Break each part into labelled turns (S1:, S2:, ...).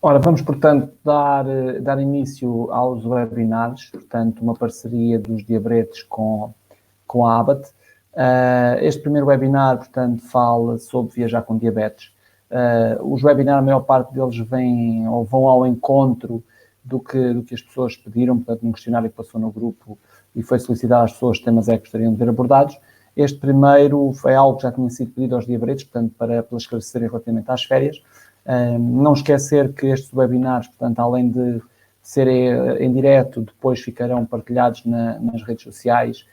S1: Ora, vamos, portanto, dar início aos webinars, portanto, uma parceria dos Diabretes com a Abbott. Este primeiro webinar, portanto, fala sobre viajar com diabetes. Os webinars, a maior parte deles vêm ou vão ao encontro do que as pessoas pediram, portanto, um questionário que passou no grupo e foi solicitado às pessoas que temas é que gostariam de ver abordados. Este primeiro foi algo que já tinha sido pedido aos Diabretes, portanto, para esclarecerem relativamente às férias. Não esquecer que estes webinars, portanto, além de serem em direto, depois ficarão partilhados nas redes sociais,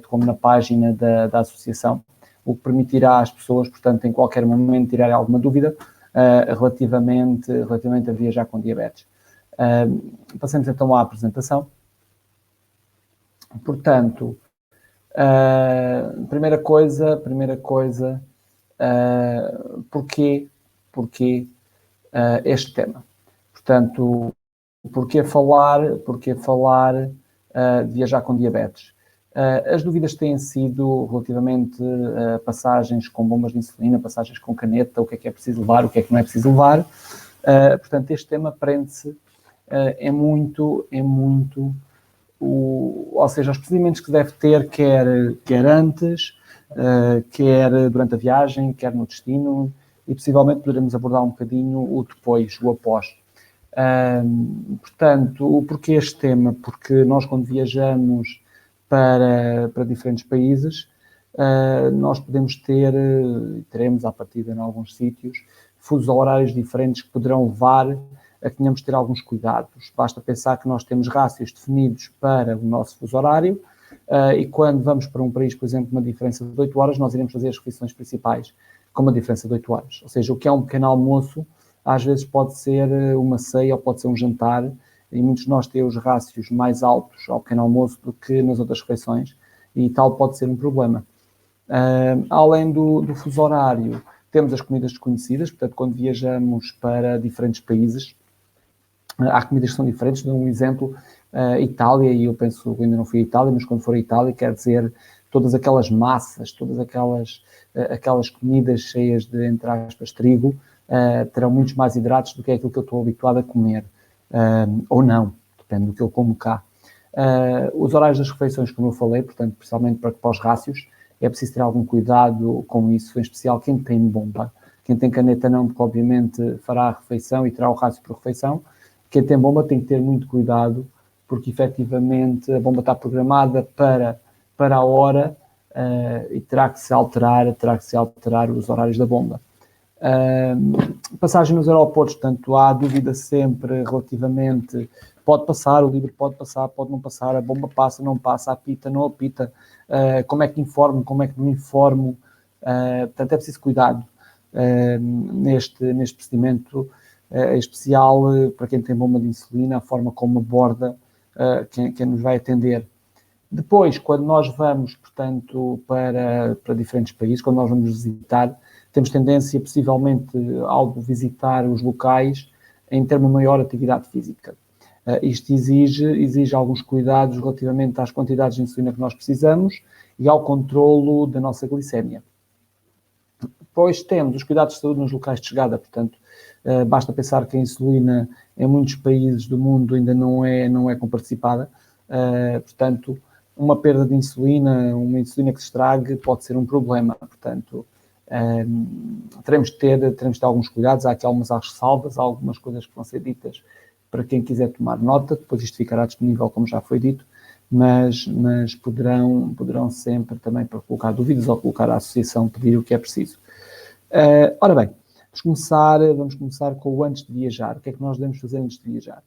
S1: como na página da associação, o que permitirá às pessoas, portanto, em qualquer momento, tirarem alguma dúvida relativamente a viajar com diabetes. Passemos então à apresentação. Portanto, primeira coisa, porquê este tema? Portanto, porquê falar de viajar com diabetes? As dúvidas têm sido relativamente a passagens com bombas de insulina, passagens com caneta, o que é preciso levar, o que é que não é preciso levar. Portanto, este tema prende-se, é muito ou seja, os procedimentos que deve ter, quer antes, quer durante a viagem, quer no destino, e possivelmente poderemos abordar um bocadinho o depois, o após. Portanto, o porquê este tema? Porque nós, quando viajamos para diferentes países, nós podemos ter, e teremos à partida em alguns sítios, fusos horários diferentes que poderão levar a que tenhamos de ter alguns cuidados. Basta pensar que nós temos rácios definidos para o nosso fuso horário e quando vamos para um país, por exemplo, uma diferença de 8 horas, nós iremos fazer as refeições principais com uma diferença de 8 horas. Ou seja, o que é um pequeno almoço, às vezes pode ser uma ceia ou pode ser um jantar, e muitos de nós têm os rácios mais altos ao pequeno almoço do que nas outras refeições, e tal pode ser um problema. Além do fuso horário, temos as comidas desconhecidas, portanto, quando viajamos para diferentes países, há comidas que são diferentes. Dou um exemplo, Itália, e eu penso que ainda não fui à Itália, mas quando for à Itália, quer dizer, todas aquelas massas, todas aquelas comidas cheias de, entre aspas, trigo, terão muitos mais hidratos do que aquilo que eu estou habituado a comer, ou não, depende do que eu como cá. Os horários das refeições, como eu falei, portanto, principalmente para os rácios, é preciso ter algum cuidado com isso, em especial quem tem bomba. Quem tem caneta não, porque obviamente fará a refeição e terá o rácio por refeição. Quem tem bomba tem que ter muito cuidado, porque efetivamente a bomba está programada para a hora e terá que se alterar os horários da bomba. Passagem nos aeroportos, portanto, há dúvida sempre relativamente, pode passar, o livro pode passar, pode não passar, a bomba passa, não passa, apita, não apita, como é que informo, como é que não informo, portanto, é preciso cuidado neste procedimento, é especial para quem tem bomba de insulina, a forma como aborda quem nos vai atender. Depois, quando nós vamos, portanto, para diferentes países, quando nós vamos visitar, temos tendência, possivelmente, ao visitar os locais, em ter uma maior atividade física. Isto exige alguns cuidados relativamente às quantidades de insulina que nós precisamos e ao controlo da nossa glicémia. Depois temos os cuidados de saúde nos locais de chegada, portanto, basta pensar que a insulina em muitos países do mundo ainda não é comparticipada, portanto, uma perda de insulina, uma insulina que se estrague, pode ser um problema, portanto, teremos de ter alguns cuidados, há aqui algumas ressalvas, há algumas coisas que vão ser ditas para quem quiser tomar nota, depois isto ficará disponível, como já foi dito, mas poderão sempre também, para colocar dúvidas ou colocar à associação, pedir o que é preciso. Ora bem, vamos começar com o antes de viajar. O que é que nós devemos fazer antes de viajar?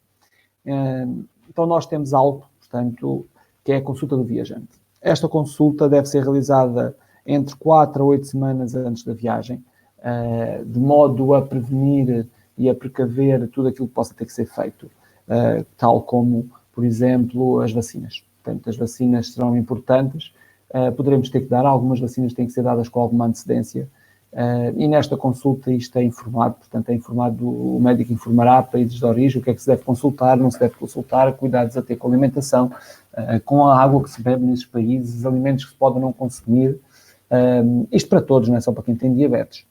S1: Então, nós temos algo, portanto, que é a consulta do viajante. Esta consulta deve ser realizada entre 4 a 8 semanas antes da viagem, de modo a prevenir e a precaver tudo aquilo que possa ter que ser feito, tal como, por exemplo, as vacinas. Portanto, as vacinas serão importantes, poderemos ter que dar, algumas vacinas têm que ser dadas com alguma antecedência, e nesta consulta isto é informado, portanto o médico informará países de origem, o que é que se deve consultar, não se deve consultar, cuidados a ter com a alimentação, com a água que se bebe nesses países, os alimentos que se podem não consumir, isto para todos, não é só para quem tem diabetes.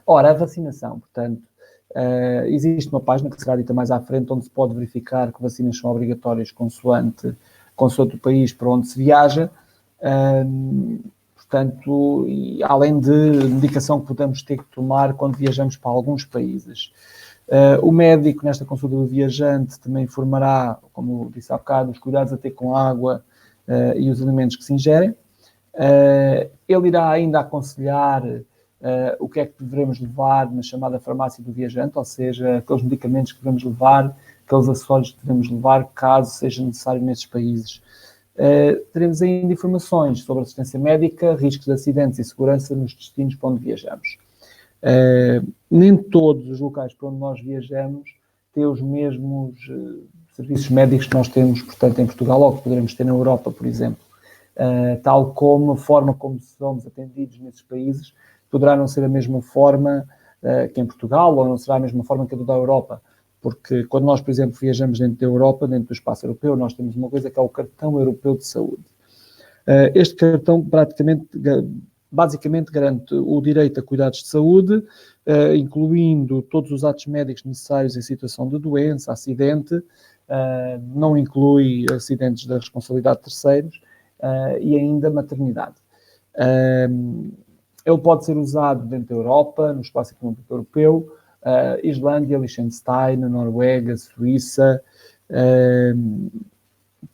S1: Ora, a vacinação, portanto, Existe uma página que será dita mais à frente, onde se pode verificar que vacinas são obrigatórias consoante o país para onde se viaja. Portanto, e além de medicação que podemos ter que tomar quando viajamos para alguns países. O médico, nesta consulta do viajante, também informará, como eu disse há bocado, os cuidados a ter com a água e os alimentos que se ingerem. Ele irá ainda aconselhar o que é que devemos levar na chamada farmácia do viajante, ou seja, aqueles medicamentos que devemos levar, aqueles acessórios que devemos levar, caso seja necessário nesses países. Teremos ainda informações sobre assistência médica, riscos de acidentes e segurança nos destinos para onde viajamos. Nem todos os locais para onde nós viajamos têm os mesmos serviços médicos que nós temos, portanto, em Portugal, ou que poderemos ter na Europa, por exemplo. Tal como a forma como somos atendidos nesses países poderá não ser a mesma forma que em Portugal, ou não será a mesma forma que a da Europa, porque quando nós, por exemplo, viajamos dentro da Europa, dentro do espaço europeu, nós temos uma coisa que é o Cartão Europeu de Saúde. Este cartão basicamente garante o direito a cuidados de saúde, incluindo todos os atos médicos necessários em situação de doença, acidente, não inclui acidentes da responsabilidade de terceiros, e ainda maternidade. Ele pode ser usado dentro da Europa, no espaço económico europeu, Islândia, Liechtenstein, Noruega, Suíça,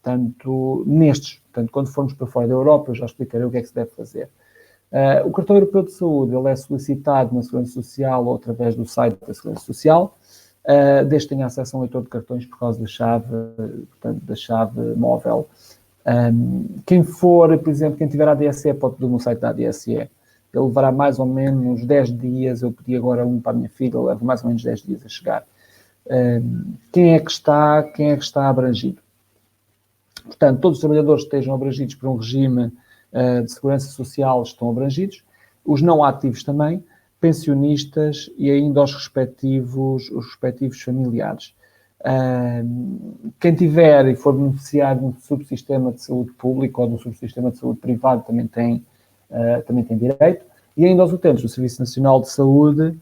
S1: portanto, quando formos para fora da Europa, eu já explicarei o que é que se deve fazer. O Cartão Europeu de Saúde, ele é solicitado na Segurança Social ou através do site da Segurança Social, desde que tenha acesso a um leitor de cartões por causa da chave, portanto, da chave móvel. Quem for, por exemplo, quem tiver a ADSE pode pedir no site da ADSE. Ele levará mais ou menos 10 dias, eu pedi agora um para a minha filha, leva mais ou menos 10 dias a chegar. Quem é que está abrangido? Portanto, todos os trabalhadores que estejam abrangidos por um regime de segurança social estão abrangidos, os não ativos também, pensionistas e ainda os respectivos familiares. Quem tiver e for beneficiário de um subsistema de saúde público ou de um subsistema de saúde privado também tem direito, e ainda aos utentes do Serviço Nacional de Saúde,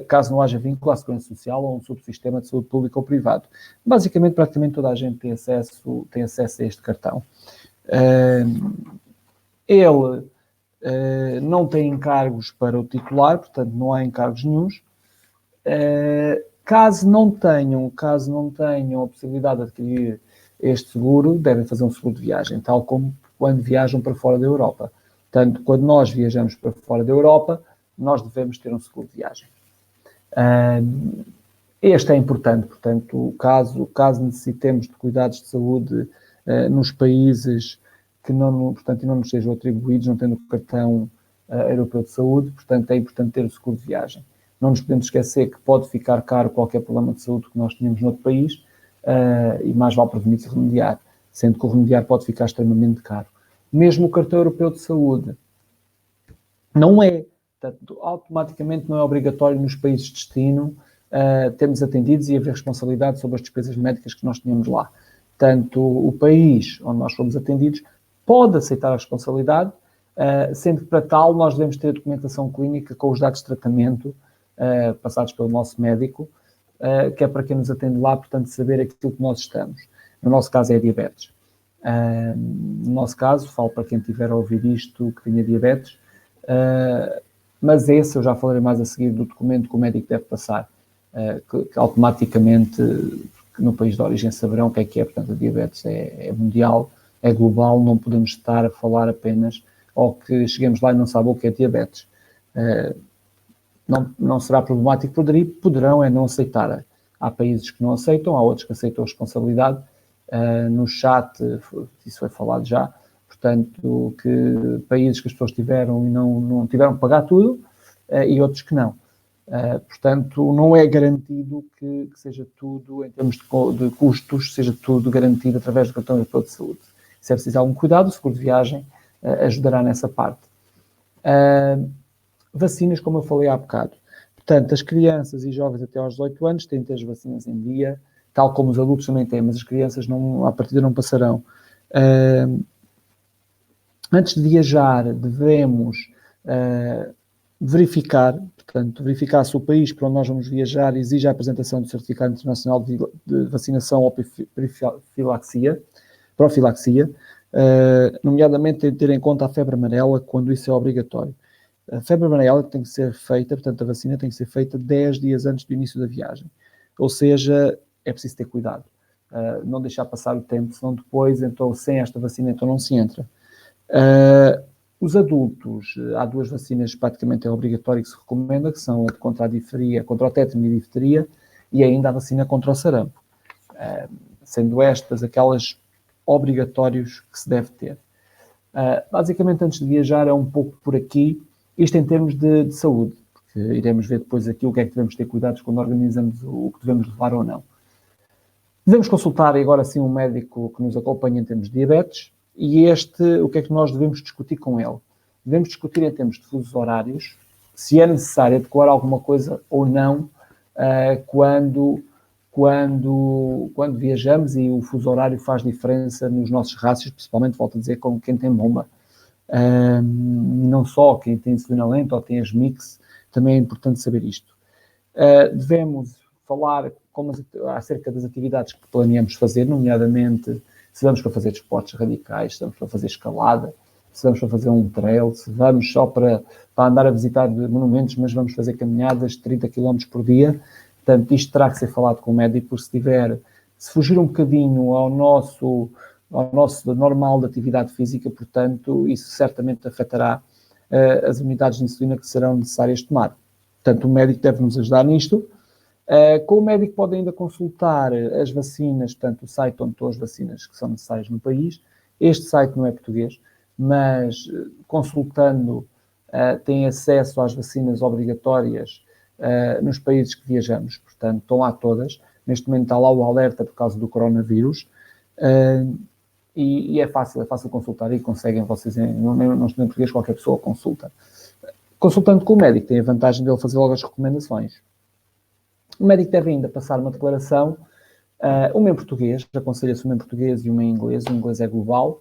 S1: caso não haja vínculo à Segurança Social ou um subsistema de saúde público ou privado. Basicamente, praticamente toda a gente tem acesso a este cartão. Ele não tem encargos para o titular, portanto não há encargos nenhuns. Caso não tenham a possibilidade de adquirir este seguro, devem fazer um seguro de viagem, tal como quando viajam para fora da Europa. Portanto, quando nós viajamos para fora da Europa, nós devemos ter um seguro de viagem. Este é importante, portanto, caso necessitemos de cuidados de saúde nos países que não nos sejam atribuídos, não tendo o cartão europeu de saúde, portanto, é importante ter o seguro de viagem. Não nos podemos esquecer que pode ficar caro qualquer problema de saúde que nós tenhamos noutro país, e mais vale prevenir que remediar, sendo que o remediar pode ficar extremamente caro. Mesmo o cartão europeu de saúde não é, portanto, automaticamente não é obrigatório nos países de destino termos atendidos e haver responsabilidade sobre as despesas médicas que nós tínhamos lá. Tanto o país onde nós fomos atendidos pode aceitar a responsabilidade, sendo que para tal nós devemos ter a documentação clínica com os dados de tratamento passados pelo nosso médico, que é para quem nos atende lá, portanto, saber aquilo que nós estamos. No nosso caso é a diabetes. No nosso caso, falo para quem tiver a ouvir isto, que tenha diabetes, mas esse eu já falarei mais a seguir do documento que o médico deve passar, que automaticamente no país de origem saberão o que é, portanto a diabetes é mundial, é global, não podemos estar a falar apenas ou que cheguemos lá e não sabem o que é diabetes. Não será problemático, poderão não aceitar. Há países que não aceitam, há outros que aceitam a responsabilidade. No chat, isso foi falado já, portanto, que países que as pessoas tiveram e não tiveram que pagar tudo, e outros que não. Portanto, não é garantido que seja tudo, em termos de custos, seja tudo garantido através do cartão europeu de saúde. Se é preciso algum cuidado, o seguro de viagem ajudará nessa parte. Vacinas, como eu falei há bocado. Portanto, as crianças e jovens até aos 18 anos têm de ter as vacinas em dia, tal como os adultos também têm, mas as crianças à partida não passarão. Antes de viajar, devemos verificar se o país para onde nós vamos viajar exige a apresentação do Certificado Internacional de Vacinação ou profilaxia, nomeadamente ter em conta a febre amarela, quando isso é obrigatório. A febre amarela tem que ser feita, portanto, a vacina tem que ser feita 10 dias antes do início da viagem. Ou seja, é preciso ter cuidado. Não deixar passar o tempo, senão depois, então, sem esta vacina, então não se entra. Os adultos, há 2 vacinas praticamente é obrigatório que se recomenda, que são a contra a difteria, contra o tétano e a difteria, e ainda a vacina contra o sarampo. Sendo estas aquelas obrigatórios que se deve ter. Basicamente, antes de viajar, é um pouco por aqui, isto em termos de saúde, porque iremos ver depois aqui o que é que devemos ter cuidados quando organizamos o que devemos levar ou não. Devemos consultar agora sim um médico que nos acompanha em termos de diabetes, e o que é que nós devemos discutir com ele? Devemos discutir em termos de fusos horários, se é necessário adequar alguma coisa ou não quando viajamos, e o fuso horário faz diferença nos nossos rácios, principalmente, volto a dizer, com quem tem bomba. Não só quem tem insulina lenta ou tem as mix, também é importante saber isto. Devemos falar acerca das atividades que planeamos fazer, nomeadamente se vamos para fazer desportos radicais, se vamos para fazer escalada, se vamos para fazer um trail, se vamos só para andar a visitar monumentos, mas vamos fazer caminhadas de 30 km por dia. Portanto, isto terá que ser falado com o médico, se fugir um bocadinho ao nosso normal de atividade física, portanto, isso certamente afetará as unidades de insulina que serão necessárias tomar. Portanto, o médico deve nos ajudar nisto. Com o médico pode ainda consultar as vacinas, portanto, o site onde estão as vacinas que são necessárias no país. Este site não é português, mas consultando tem acesso às vacinas obrigatórias nos países que viajamos. Portanto, estão lá todas. Neste momento está lá o alerta por causa do coronavírus. E é fácil consultar, e conseguem vocês, não estou em português, qualquer pessoa consulta. Consultando com o médico, tem a vantagem de ele fazer logo as recomendações. O médico deve ainda passar uma declaração, uma em português, aconselha-se uma em português e uma em inglês, o inglês é global,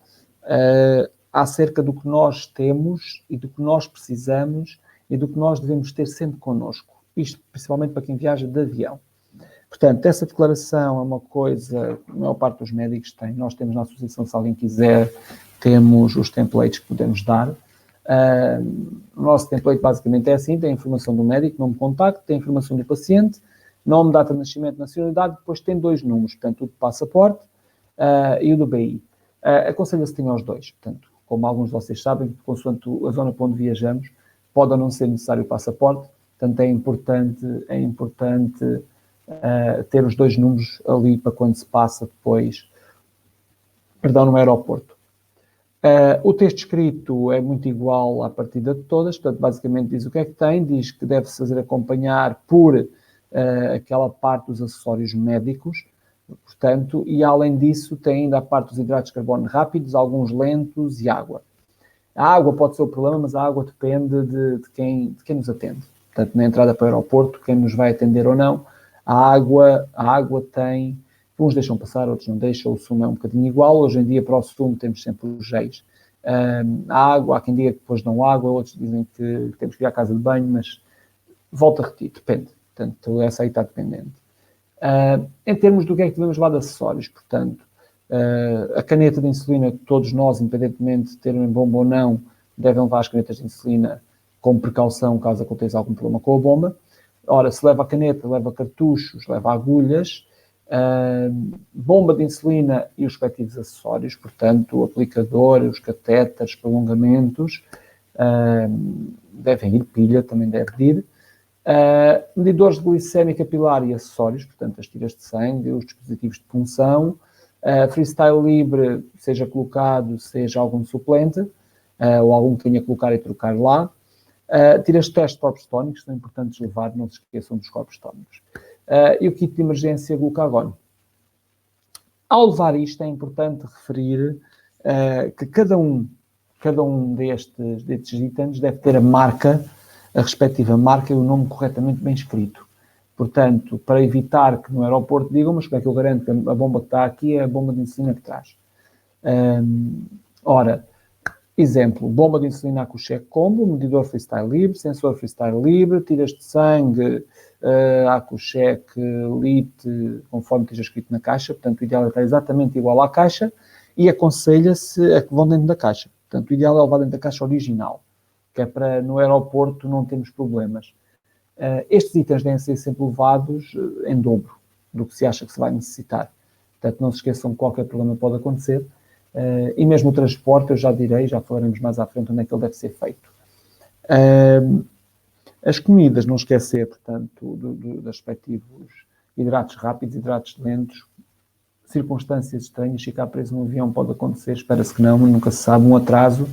S1: acerca do que nós temos e do que nós precisamos e do que nós devemos ter sempre connosco. Isto principalmente para quem viaja de avião. Portanto, essa declaração é uma coisa que a maior parte dos médicos tem. Nós temos na associação, se alguém quiser, temos os templates que podemos dar. O nosso template basicamente é assim: tem a informação do médico, nome de contacto, tem a informação do paciente, nome, data de nascimento, nacionalidade, depois tem 2 números, portanto, o do passaporte e o do BI. Aconselho-se que tenha os 2, portanto, como alguns de vocês sabem, consoante a zona para onde viajamos, pode ou não ser necessário o passaporte, portanto, é importante ter os 2 números ali para quando se passa depois, no aeroporto. O texto escrito é muito igual à partida de todas, portanto, basicamente diz o que é que tem, diz que deve-se fazer acompanhar por aquela parte dos acessórios médicos, portanto, e além disso tem ainda a parte dos hidratos de carbono rápidos, alguns lentos e água. A água pode ser o problema, mas a água depende de quem nos atende. Portanto, na entrada para o aeroporto, quem nos vai atender ou não, a água tem, uns deixam passar, outros não deixam, o sumo é um bocadinho igual. Hoje em dia, para o sumo, temos sempre os géis. A água, há quem diga que depois dão água, outros dizem que temos que ir à casa de banho, mas volto a repetir, depende. Portanto, essa aí está dependente. Em termos do que é que devemos levar de acessórios, portanto, a caneta de insulina, todos nós, independentemente de terem bomba ou não, devem levar as canetas de insulina com precaução, caso aconteça algum problema com a bomba. Ora, se leva a caneta, leva cartuchos, leva agulhas, bomba de insulina e os respectivos acessórios, portanto, o aplicador, os catéteres, prolongamentos, devem ir, pilha também deve ir, medidores de glicemia capilar e acessórios, portanto, as tiras de sangue, os dispositivos de punção, freestyle livre, seja colocado, seja algum suplente, ou algum que tenha que colocar e trocar lá. Tiras de teste de corpos tónicos, são importantes levar, não se esqueçam dos corpos tónicos. E o kit de emergência glucagon. Ao levar isto, é importante referir que cada um destes itens deve ter a respectiva marca e o nome corretamente bem escrito. Portanto, para evitar que no aeroporto digam, mas como é que eu garanto que a bomba que está aqui é a bomba de insulina que traz? Ora, Exemplo, bomba de insulina Accu-Chek Combo, medidor freestyle livre, sensor freestyle livre, tiras de sangue Accu-Chek Lite, conforme esteja escrito na caixa, portanto o ideal é estar exatamente igual à caixa e aconselha-se a que vão dentro da caixa. Portanto o ideal é levar dentro da caixa original, que é para no aeroporto não termos problemas. Estes itens devem ser sempre levados em dobro do que se acha que se vai necessitar. Portanto, não se esqueçam que qualquer problema pode acontecer. E mesmo o transporte, eu já direi, já falaremos mais à frente onde é que ele deve ser feito. As comidas, não esquecer, portanto, dos respectivos hidratos rápidos, hidratos lentos, circunstâncias estranhas, ficar preso num avião pode acontecer, espera-se que não, nunca se sabe, um atraso,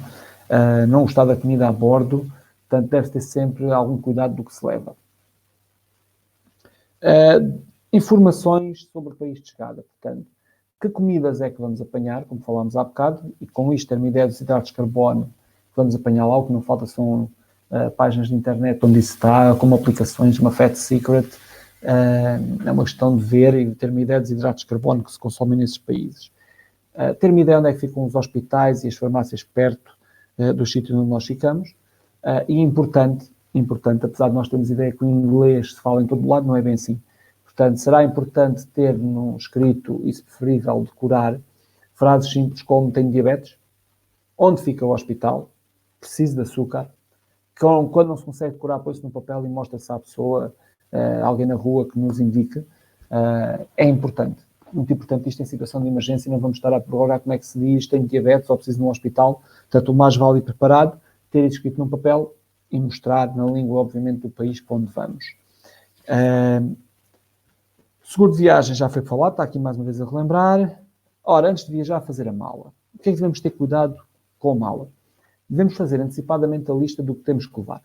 S1: não gostar da comida a bordo, portanto, deve ter sempre algum cuidado do que se leva. Informações sobre o país de chegada, portanto, que comidas é que vamos apanhar, como falámos há bocado, e com isto ter uma ideia dos hidratos de carbono que vamos apanhar lá, o que não falta são páginas de internet onde isso está, como aplicações, uma Fat Secret, é uma questão de ver e ter uma ideia dos hidratos de carbono que se consomem nesses países. Ter uma ideia onde é que ficam os hospitais e as farmácias perto dos sítios onde nós ficamos, e importante, apesar de nós termos ideia que o inglês se fala em todo lado, não é bem assim. Portanto, será importante ter no escrito, e se preferível, decorar frases simples como tenho diabetes, onde fica o hospital, preciso de açúcar, quando não se consegue decorar, põe-se no papel e mostra-se à pessoa, alguém na rua que nos indique, é importante. Muito importante isto em situação de emergência, não vamos estar a prorrogar como é que se diz, tenho diabetes ou preciso de um hospital, portanto o mais vale ir preparado, ter isso escrito num papel e mostrar na língua, obviamente, do país para onde vamos. Seguro de viagem já foi falado, está aqui mais uma vez a relembrar. Ora, antes de viajar, fazer a mala. O que é que devemos ter cuidado com a mala? Devemos fazer antecipadamente a lista do que temos que levar.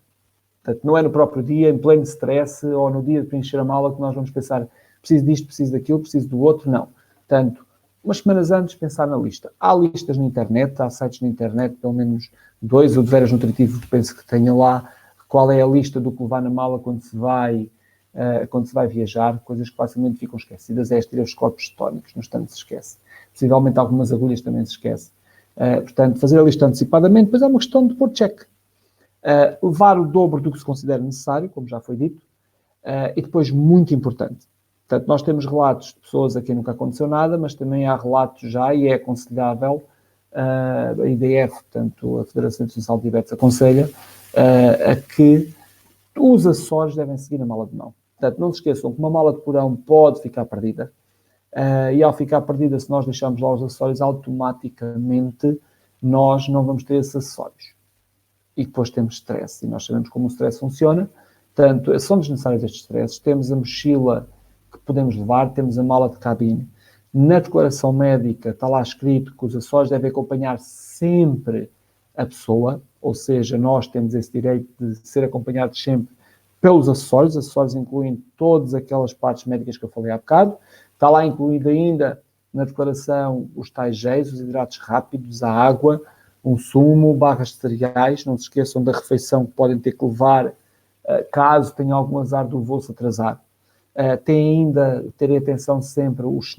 S1: Portanto, não é no próprio dia, em pleno stress, ou no dia de preencher a mala, que nós vamos pensar, preciso disto, preciso daquilo, preciso do outro, não. Portanto, umas semanas antes, pensar na lista. Há listas na internet, há sites na internet, pelo menos 2, o de Veras Nutritivo, penso que tenha lá, qual é a lista do que levar na mala quando se vai viajar, coisas que facilmente ficam esquecidas, é os corpos tónicos, no instante se esquece. Possivelmente algumas agulhas também se esquece. Portanto, fazer a lista antecipadamente, depois é uma questão de pôr check. Levar o dobro do que se considera necessário, como já foi dito, e depois, muito importante, portanto, nós temos relatos de pessoas a quem nunca aconteceu nada, mas também há relatos já, e é aconselhável, a IDF, portanto, a Federação Internacional de Diabetes aconselha, a que os acessórios devem seguir na mala de mão. Portanto, não se esqueçam que uma mala de porão pode ficar perdida, e ao ficar perdida, se nós deixarmos lá os acessórios, automaticamente nós não vamos ter esses acessórios. E depois temos stress, e nós sabemos como o stress funciona. Portanto, são desnecessários estes stresses. Temos a mochila que podemos levar, temos a mala de cabine. Na declaração médica está lá escrito que os acessórios devem acompanhar sempre a pessoa, ou seja, nós temos esse direito de ser acompanhados sempre pelos acessórios. Os acessórios incluem todas aquelas partes médicas que eu falei há bocado. Está lá incluído ainda na declaração os tais géis, os hidratos rápidos, a água, um sumo, barras de cereais. Não se esqueçam da refeição que podem ter que levar caso tenham algum azar do voo se atrasar. Tem ainda, terem atenção sempre, os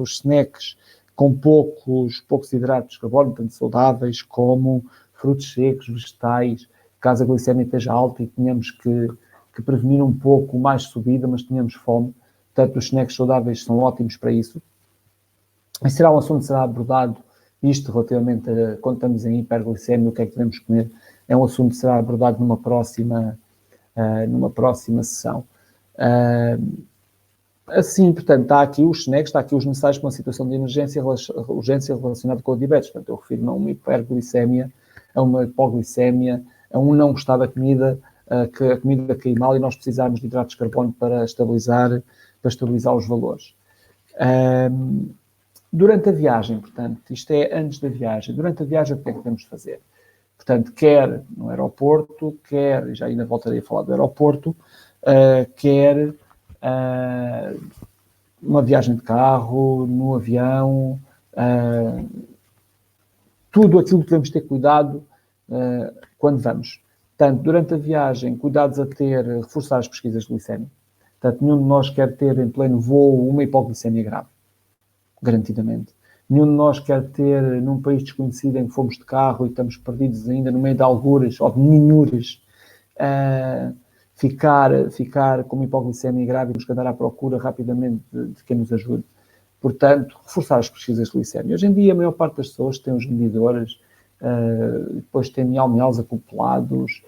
S1: snacks com poucos hidratos de carbono, tanto saudáveis como frutos secos, vegetais, caso a glicemia esteja alta e tenhamos que prevenir um pouco mais subida, mas tenhamos fome. Portanto, os snacks saudáveis são ótimos para isso. E será um assunto que será abordado, isto relativamente a quando estamos em hiperglicemia, o que é que devemos comer, é um assunto que será abordado numa próxima sessão. Assim, portanto, está aqui os snacks, está aqui os necessários para uma situação de urgência relacionada com o diabetes. Portanto, eu refiro-me a uma hiperglicemia, a uma hipoglicemia, a um não gostar da comida, que a comida cai mal e nós precisarmos de hidratos de carbono para estabilizar os valores. Durante a viagem, portanto, isto é antes da viagem. Durante a viagem, o que é que devemos fazer? Portanto, quer no aeroporto, quer, já ainda voltarei a falar do aeroporto, quer uma viagem de carro, no avião, tudo aquilo que devemos ter cuidado quando vamos. Portanto, durante a viagem, cuidados a ter, reforçar as pesquisas de glicemia. Portanto, nenhum de nós quer ter em pleno voo uma hipoglicemia grave, garantidamente. Nenhum de nós quer ter, num país desconhecido em que fomos de carro e estamos perdidos ainda no meio de algures ou de ninhuras, ficar com uma hipoglicemia grave e temos que andar à procura rapidamente de quem nos ajude. Portanto, reforçar as pesquisas de glicemia. Hoje em dia, a maior parte das pessoas tem os medidores, depois tem miau-miaus acoplados,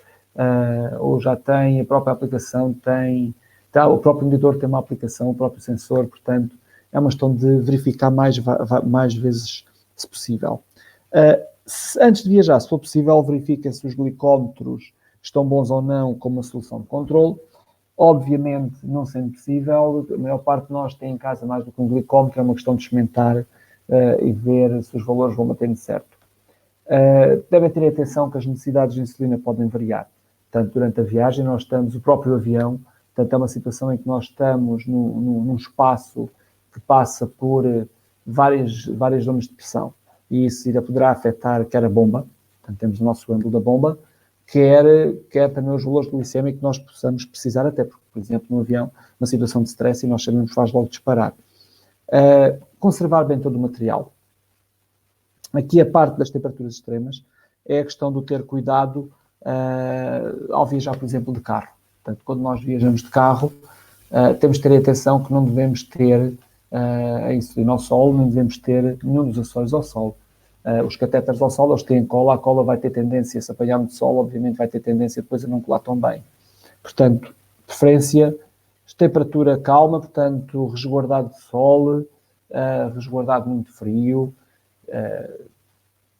S1: ou já tem, a própria aplicação o próprio medidor tem uma aplicação, o próprio sensor, portanto, é uma questão de verificar mais vezes, se possível. Antes de viajar, se for possível, verifiquem se os glicómetros estão bons ou não com uma solução de controle. Obviamente, não sendo possível, a maior parte de nós tem em casa mais do que um glicómetro, é uma questão de experimentar e ver se os valores vão batendo certo. Devem ter atenção que as necessidades de insulina podem variar. Portanto, durante a viagem, nós estamos, o próprio avião, portanto, é uma situação em que nós estamos num espaço que passa por várias zonas de pressão, e isso ainda poderá afetar quer a bomba, portanto, temos o nosso ângulo da bomba, quer também os valores glicémicos que nós possamos precisar, até porque, por exemplo, no avião, uma situação de stress, e nós sabemos que faz logo disparar. Conservar bem todo o material. Aqui a parte das temperaturas extremas é a questão do ter cuidado ao viajar, por exemplo, de carro. Portanto, quando nós viajamos de carro, temos de ter atenção que não devemos ter a insulina ao sol, nem devemos ter nenhum dos acessórios ao sol. Os catéteres ao sol, eles têm cola, a cola vai ter tendência, se apanhar muito sol, obviamente vai ter tendência depois a não colar tão bem. Portanto, preferência, temperatura calma, portanto, resguardado de sol, resguardado muito frio,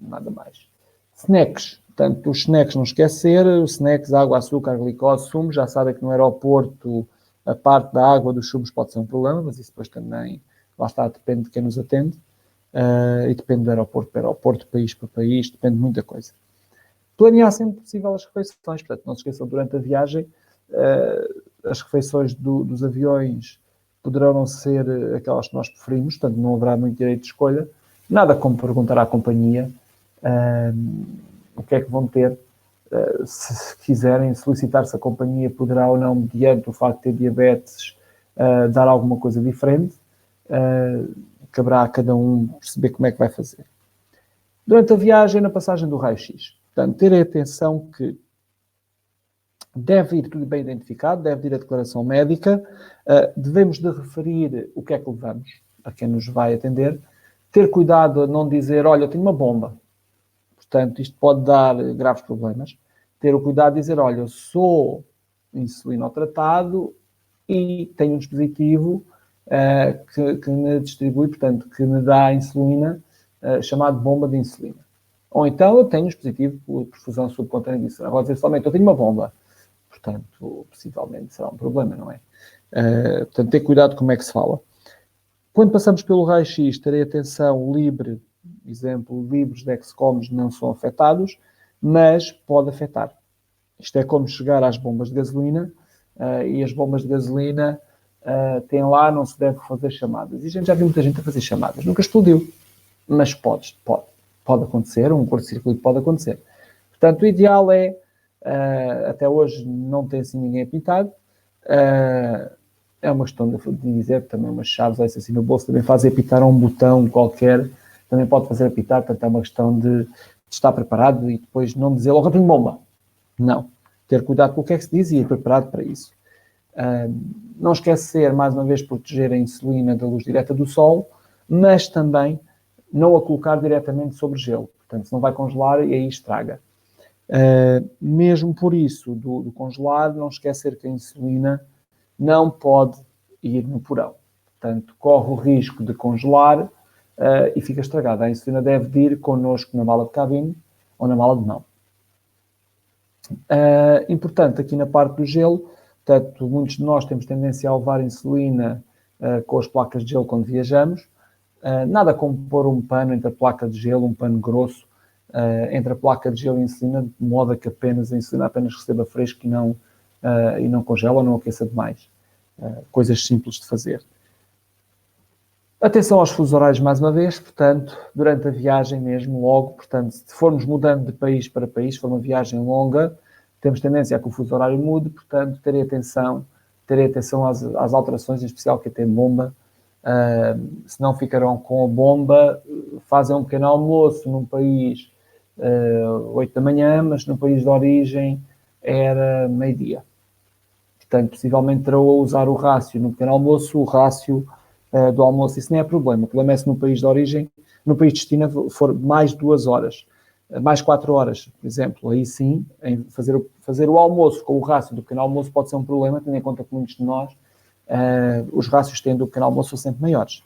S1: nada mais. Snacks, portanto, os snacks não esquecer, snacks, água, açúcar, glicose, sumo, já sabem que no aeroporto a parte da água dos sumos pode ser um problema, mas isso depois também, lá está, depende de quem nos atende. E depende de aeroporto para aeroporto, país para país, depende de muita coisa. Planear sempre possível as refeições, portanto, não se esqueçam, durante a viagem, as refeições dos aviões poderão não ser aquelas que nós preferimos, portanto, não haverá muito direito de escolha. Nada como perguntar à companhia o que é que vão ter. Se quiserem solicitar se a companhia poderá ou não, mediante o facto de ter diabetes, dar alguma coisa diferente. Caberá a cada um perceber como é que vai fazer. Durante a viagem, na passagem do raio-x, portanto, terem atenção que deve ir tudo bem identificado, deve ir a declaração médica, devemos de referir o que é que levamos a quem nos vai atender, ter cuidado a não dizer, olha, eu tenho uma bomba, portanto, isto pode dar graves problemas, ter o cuidado de dizer, olha, eu sou insulinotratado e tenho um dispositivo que me distribui, portanto, que me dá a insulina, chamado bomba de insulina. Ou então eu tenho um dispositivo de perfusão subcutânea de insulina. Agora dizer somente eu tenho uma bomba, portanto, possivelmente será um problema, não é? Portanto, ter cuidado como é que se fala. Quando passamos pelo raio-x, terei atenção, exemplo, livres de Dexcoms não são afetados, mas pode afetar. Isto é como chegar às bombas de gasolina, e as bombas de gasolina tem lá, não se deve fazer chamadas. E a gente já viu muita gente a fazer chamadas. Nunca explodiu, mas pode acontecer, um curto-circuito pode acontecer. Portanto, o ideal é, até hoje não tem assim ninguém apitado, é uma questão de dizer que também umas chaves assim no bolso também fazem apitar a um botão qualquer, também pode fazer apitar, portanto é uma questão de estar preparado e depois não dizer logo eu tenho bomba. Não. Ter cuidado com o que é que se diz e ir preparado para isso. Não esquecer, mais uma vez, proteger a insulina da luz direta do sol, mas também não a colocar diretamente sobre gelo. Portanto, senão vai congelar e aí estraga. Mesmo por isso, do congelar, não esquecer que a insulina não pode ir no porão. Portanto, corre o risco de congelar e fica estragada. A insulina deve ir connosco na mala de cabine ou na mala de mão. Importante aqui na parte do gelo, portanto, muitos de nós temos tendência a levar insulina com as placas de gelo quando viajamos. Nada como pôr um pano entre a placa de gelo, um pano grosso, entre a placa de gelo e a insulina, de modo a que apenas a insulina apenas receba fresco e não congela ou não aqueça demais. Coisas simples de fazer. Atenção aos fusos horários mais uma vez, portanto, durante a viagem mesmo, logo, portanto, se formos mudando de país para país, se for uma viagem longa, temos tendência a que o fuso horário mude, portanto, terem atenção às alterações, em especial que tem bomba, se não ficarão com a bomba, fazem um pequeno almoço num país 8 da manhã, mas no país de origem era meio-dia. Portanto, possivelmente terão a usar o rácio no pequeno almoço, o rácio do almoço. Isso nem é problema. O problema é se no país de origem, no país de destino, for mais 2 horas, mais 4 horas, por exemplo. Aí sim, em fazer o almoço com o rácio do pequeno almoço pode ser um problema, tendo em conta que muitos de nós, os rácios têm do pequeno almoço são sempre maiores.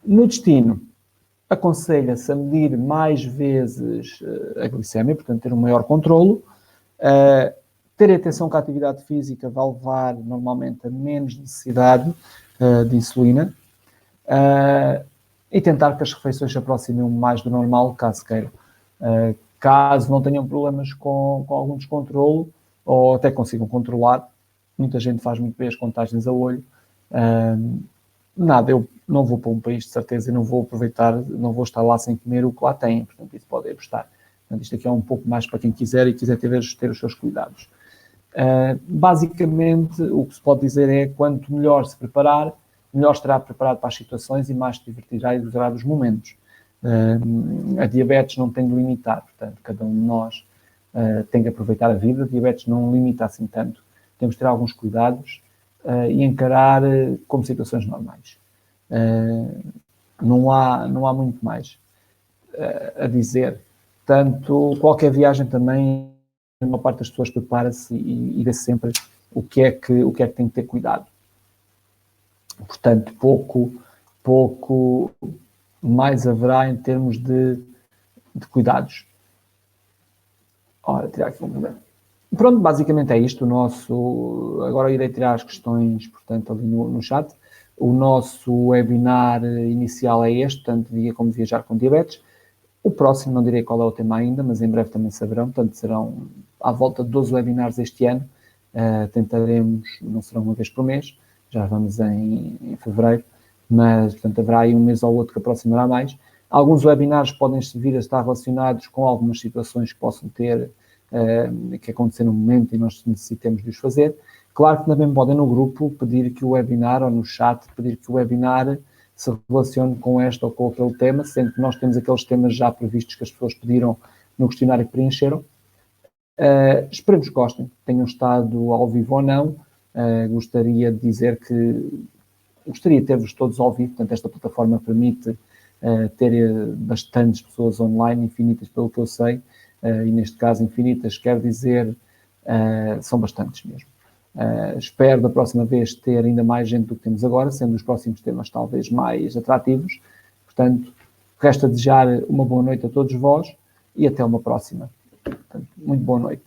S1: No destino, aconselha-se a medir mais vezes a glicemia, portanto, ter um maior controlo. Ter atenção que a atividade física vai levar normalmente a menos necessidade de insulina e tentar que as refeições se aproximem mais do normal, caso queiram. Caso não tenham problemas com algum descontrolo ou até consigam controlar, muita gente faz muito bem as contagens a olho. Nada, eu não vou para um país de certeza e não vou aproveitar, não vou estar lá sem comer o que lá tem, portanto isso pode apostar. Portanto, isto aqui é um pouco mais para quem quiser e quiser ter os seus cuidados. Basicamente, o que se pode dizer é quanto melhor se preparar, melhor estará preparado para as situações e mais se divertirá e gozará dos momentos. A diabetes não tem de limitar, portanto, cada um de nós tem que aproveitar a vida. A diabetes não limita assim tanto. Temos de ter alguns cuidados e encarar como situações normais. Não há muito mais a dizer. Portanto, qualquer viagem também, a maior parte das pessoas prepara-se e vê sempre o que é que tem que ter cuidado. Portanto, pouco mais haverá em termos de cuidados. Ora, tirar aqui um momento. Pronto, basicamente é isto. Agora irei tirar as questões, portanto, ali no chat. O nosso webinar inicial é este, tanto dia como viajar com diabetes. O próximo, não direi qual é o tema ainda, mas em breve também saberão. Portanto, serão à volta de 12 webinars este ano. Tentaremos, não serão uma vez por mês, já vamos em fevereiro, mas, portanto, haverá aí um mês ou outro que aproximará mais. Alguns webinars podem vir a estar relacionados com algumas situações que possam ter, que acontecer no momento e nós necessitemos de os fazer. Claro que também podem no grupo pedir que o webinar, ou no chat, pedir que o webinar se relacione com este ou com aquele tema, sendo que nós temos aqueles temas já previstos que as pessoas pediram no questionário que preencheram. Esperemos que gostem, tenham estado ao vivo ou não. Gostaria de dizer que gostaria de ter-vos todos ao vivo, portanto esta plataforma permite ter bastantes pessoas online, infinitas pelo que eu sei, e neste caso infinitas quer dizer são bastantes mesmo. Espero da próxima vez ter ainda mais gente do que temos agora, sendo os próximos temas talvez mais atrativos. Portanto, resta desejar uma boa noite a todos vós e até uma próxima. Portanto, muito boa noite.